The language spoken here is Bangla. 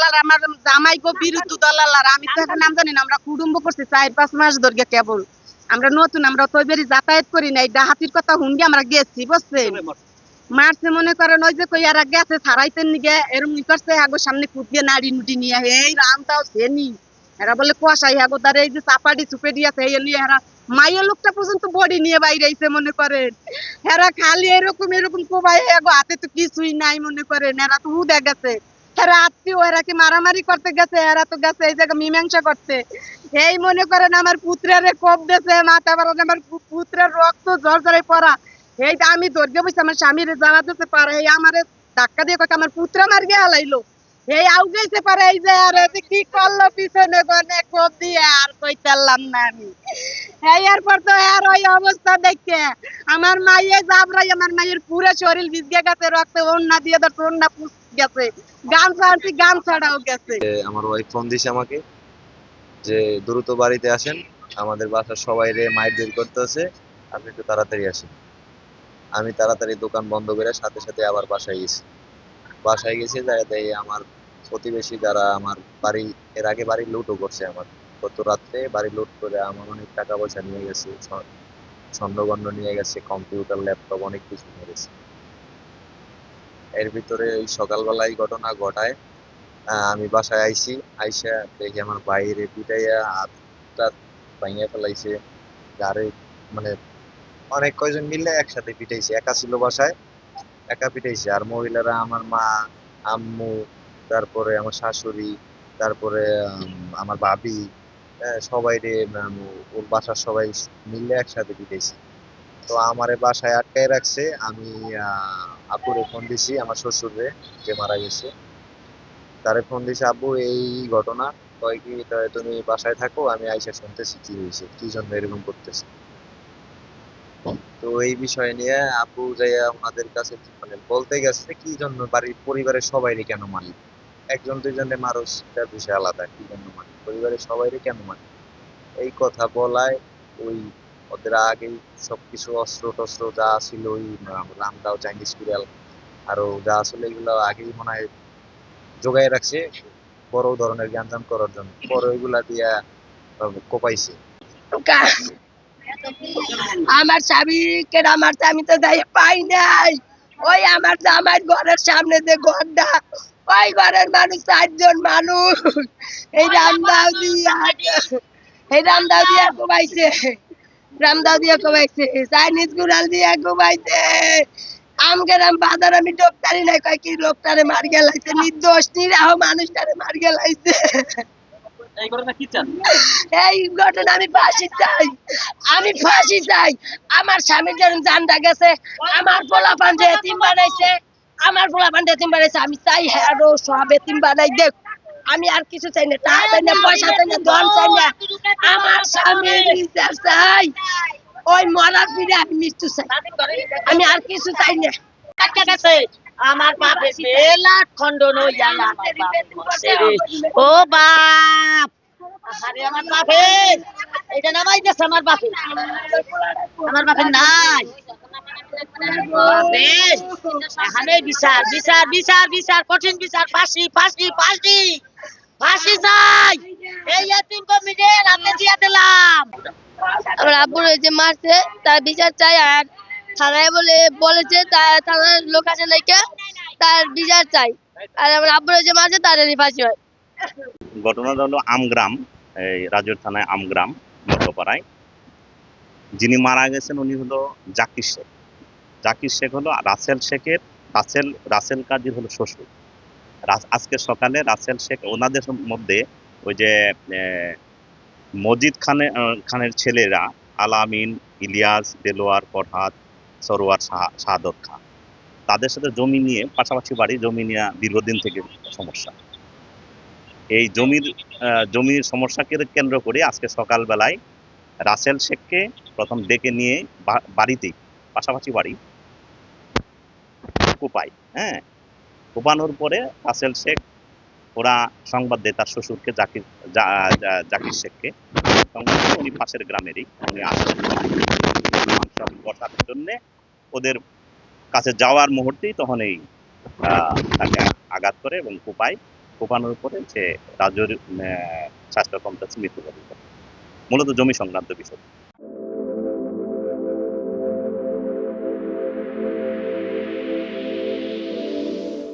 দলাল আমার জামাই গো বিরুদ্ধ দলাল আর আমি তো এখন নাম জানি না আমরা কুটুম্ব করছি 4-5 মাস ধরে কেবল আমরা নতুন আমরা তো বেরি যাতায়াত করি নাই ডাহাতির কথা হুঙ্গি আমরা গেছি বুঝছেন মারছে মনে করেন ওই যে কই আর গেছে ছাড়াইতেন নিগে এরম করছে আগো সামনে কুটিয়ে নাড়ি নুটি নিয়ে এই রামটাও সেনি এরা বলে কুয়াশাই হাগো তার এই যে চাপাটি চুপে দিয়েছে এই নিয়ে এরা মাইয়ের লোকটা পর্যন্ত বডি নিয়ে বাইরে আইছে মনে করেন এরা খালি এরকম এরকম কোবাই এগো হাতে তো কিছুই নাই মনে করেন এরা তো হুদে গেছে এরা আত্মীয় এরা কি মারামারি করতে গেছে এরা তো গেছে এই জায়গা মীমাংসা করতে এই মনে করেন আমার পুত্রের কোপ দিয়েছে মাথা বাড়ান আমার পুত্রের রক্ত ঝরঝরে পড়া এই আমি দৌড়ে বসে আমার স্বামীর যাওয়া দিতে পারে এই আমার ধাক্কা দিয়ে কয়েক আমার পুত্র মার গিয়ে হালাইলো এই আউগাইতে পারে এই যে আর কি করলো পিছনে গনে কোপ দিয়ে আর কই চাললাম না আমি এই এরপর তো আর ওই অবস্থা দেখে আমার মাইয়ে জাবরাই আমার মাইয়ের পুরো শরীর ভিজে গেছে রক্তে ওন্না দিয়ে ধরছে ওন্না পুষ গেছে গামছা আনছি গামছাটাও গেছে। আমার ওয়াইফ ফোন দিছে আমাকে যে দ্রুত বাড়িতে আসেন, আমাদের বাসার সবাইরে মাইর করতেছে, আপনি একটু তাড়াতাড়ি আসেন। আমি তাড়াতাড়ি দোকান বন্ধ করে সাথে সাথে আবার বাসায় গেছি যাতে আমার প্রতিবেশী যারা আমার বাড়ি এর আগে বাড়ি লুটও করছে, আমার গত রাত্রে বাড়ি লুট করে আমার অনেক টাকা পয়সা নিয়ে গেছে, স্বর্ণগণ্য নিয়ে গেছে, কম্পিউটার ল্যাপটপ অনেক কিছু নিয়ে গেছে। এর ভিতরে ওই সকালবেলায় ঘটনা ঘটায় আমি বাসায় আইসা দেখি আমার বাইরে পিটাইয়া হাতটা ভাঙিয়া ফেলাইছে, গাড়ি মানে অনেক কয়জন মিলে একসাথে পিটাইছে, একা ছিল বাসায় একা পিটাইছে। আর মহিলারা আমার মা, আম্মু, তারপরে আমার শাশুড়ি, তারপরে আমার ভাবি, সবাই রে ওর বাসার সবাই মিলে একসাথে পিটাইছে। তো আমারে বাসায় আটকায় রাখছে। আমি আপুরে ফোন দিছি, আমার শ্বশুরে যে মারা গেছে তারে ফোন দিছি, আব্বু এই ঘটনা, কয় কি তুমি বাসায় থাকো, আমি আইসা শুনতেছি কি হয়েছে, কি জন্য এরকম করতেছে। তো এই বিষয় নিয়ে আপু যাইয়া ওনাদের কাছে মানে বলতে গেছে কি জন্য বাড়ির পরিবারের সবাইরে কেন মারি, একজন দুইজনের মানুষ তার বিষয় আলাদা, কি জন্য মারি পরিবারের সবাইরে কেন মারি, এই কথা বলায় ওই ওদের আগেই সবকিছু অস্ত্র টস্ত্র যা ছিল ওই রামদাও চাইনিজ বিড়াল আরো যা আসলে এগুলো আগেই মনে হয় জোগায় রাখছে বড় ধরনের জ্ঞানজাম করার জন্য, পরে ওইগুলা দিয়া কোপাইছে। আমার স্বামী কেডা মারছে আমি তো যাই পাই নাই। ওই আমার জামাই ঘরের সামনে যে ঘরটা, ওই ঘরের মানুষ 4 জন মানুষ এই রামদাও দিয়া কোবাইছে, রামদাও দিয়া কোবাইছে, চাইনিজ গুড়াল দিয়া কোবাইছে। আমগেরাম বাজার আমি ডক্তারি নাই কয় কি লোকটারে মার গেলাইছে, নির্দোষ নিরাহ মানুষটারে মার গেলাইছে। এই ঘটনা আমি ফাঁসি চাই, আমি ফাঁসি চাই। আমার স্বামীর যেন জানটা গেছে, আমার পোলা পান্ডে এতিম বানাইছে, আমার পোলা পান্ডে এতিম বানাইছে, আমি চাই হ্যাঁ সব এতিম বানাই দেখ। আমি আর কিছু চাই না, টাকা চাই না, পয়সা চাই না, ধন চাই না, আমার স্বামীর বিচার চাই। ওই মরার ফিরে আমি মৃত্যু চাই, আমি আর কিছু চাই না। আমার বাপে বেলাট খন্ডন হইয়া আমার ও বাপ, আরে আমার বাপে এটা নামাই গেছে, আমার বাপে নাই এখানে বিচার বিচার বিচার বিচার কঠিন বিচার, ফাঁসি ফাঁসি ফাঁসি ফাঁসি চাই। এই এতিম কমিটি রাতে দিয়া দিলাম। আমার আব্বুর যে মারছে তার বিচার চাই, আর থানায় বলেছে থানার লোক আছে নাকি, তার বিচার চাই। আর আমার আব্বুর যে মারছে তারই ফাঁসি হয়। ঘটনাটা হলো আমগ্রাম, এই রাজুর থানায় আমগ্রাম মধ্যপাড়ায়। যিনি মারা গেছেন উনি হলো জাকির শেখ। জাকির শেখ হলো রাসেল শেখের, রাসেল কাজীর হলো শ্বশুর। আজকে সকালে রাসেল শেখ ওনাদের মধ্যে ওই যে মজিদ খানের ছেলেরা আলামিন, ইলিয়াস, দেলোয়ার, ফরহাদ, সরোয়ার, শাহাদত খান, তাদের সাথে জমি নিয়ে পাশাপাশি বাড়ি, জমি নিয়ে দীর্ঘদিন থেকে সমস্যা। এই জমির সমস্যাকে কেন্দ্র করে আজকে সকালবেলায় রাসেল শেখকে প্রথম ডেকে নিয়ে বাড়িতেই, পাশাপাশি বাড়ি কোপায়। কোপানোর পরে রাসেল শেখ ওরা সংবাদ দেয় তার শ্বশুরকে, জাকির শেখকে। উনি পাশের গ্রামেরই, উনি আসেন বসার জন্য ওদের কাছে যাওয়ার মুহূর্তেই তখন এই তাকে আঘাত করে এবং কোপায়। কোপানোর উপরে যে রাজুর স্বাস্থ্য কমপ্লেক্সে মৃত্যুবরণ করে। মূলত জমি সংক্রান্ত বিষয়।